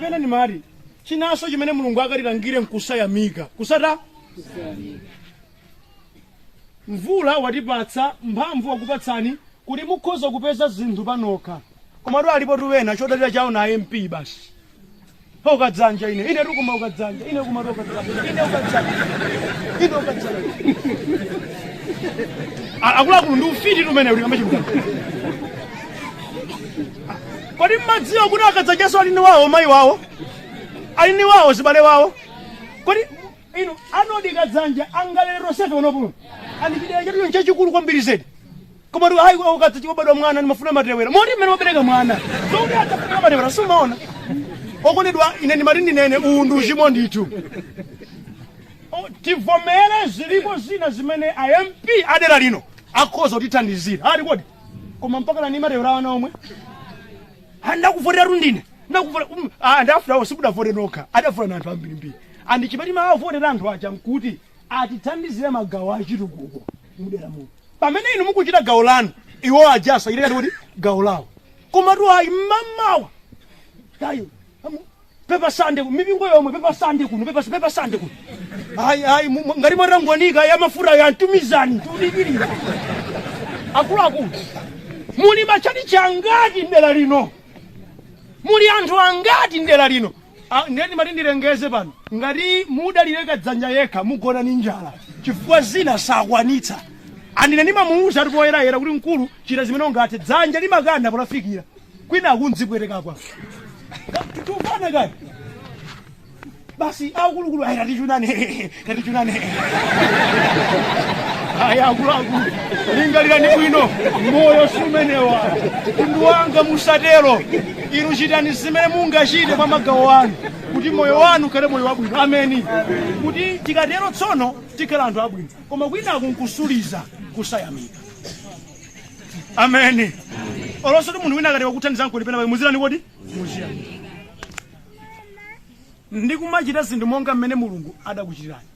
pena ni mali chinaso chimene mulungu akatilangire nkusayamika kusata mvula watipatsa mphamvu wakupatsani kuti mukhoza kupeza zinthu panokha koma tu alipo tuwena chodalira chawo na MP basi ukadzanja ine tukuma ukadzanja ine kuma ukadzanja ine ukadzanja akuluakulu ndi ufiti tumene uli kamachimukana kodi mmadziwa kuti akadzanjaso alini wawo mayi wawo alini wawo zibale wawo kodi ino anodika dzanja angalero sefe unopuno andikidera chatuyo nchachikulu kwambiri zedi koma tu hayi ukadza chikobadwa mwana nimafuna matewera moti mmene wabereka mwana zoti atafuna matewera sumaona okonedwa ine ndimati ndinene uwu ndi uchimo ndithu tivomere zilipo zina zimene MP adera lino akhoza kutithandizira ali kodi koma mpaka lani matewera wana omwe ndakuvotera tundine ndafulawo sikudavote nokha adavota na anthu ambirimbiri andi chipati maavotera anthu aja nkuti atithandizire magawo achitukuko mudera muno pamene inu mukuchita gawo lanu iwo ajasa ile kuti gawo lawo koma tu ayi mamawa tayo pepa sande mipingo yomwe pepa sande kuno pepa sande kuno ayi ngati marangwanika ya mafuta ya ntumizani tudikirira akuluakulu muli machati changati ndela lino muli anthu angati ndela lino ndeni mati ndilengeze pano ngati mudalireka dzanja yekha mugona ni njala chifukwa zina sakwanitsa andine ndimamuuza ati poyerayera kuti mkulu chita zimene ungati dzanja limakanda polafikira kwina akunzipwetekakwa tufane kani basi akulukulu ayi tatichunane ayi akuluakulu lingalirani bwino moyo sumenewa tundu wanga musatero inu chitani zimene mungachite kwa magawo anu kuti moyo wanu ukhale moyo wabwino ameni kuti tikatero tsono tikhala anthu abwino koma kwina akunkusuliza kusayamika ameni olonso munthu wina akati wakuthandiza nkulipena muzirani kodi muziyamika ndikumachita zinthu monga mmene mulungu adakuchitirani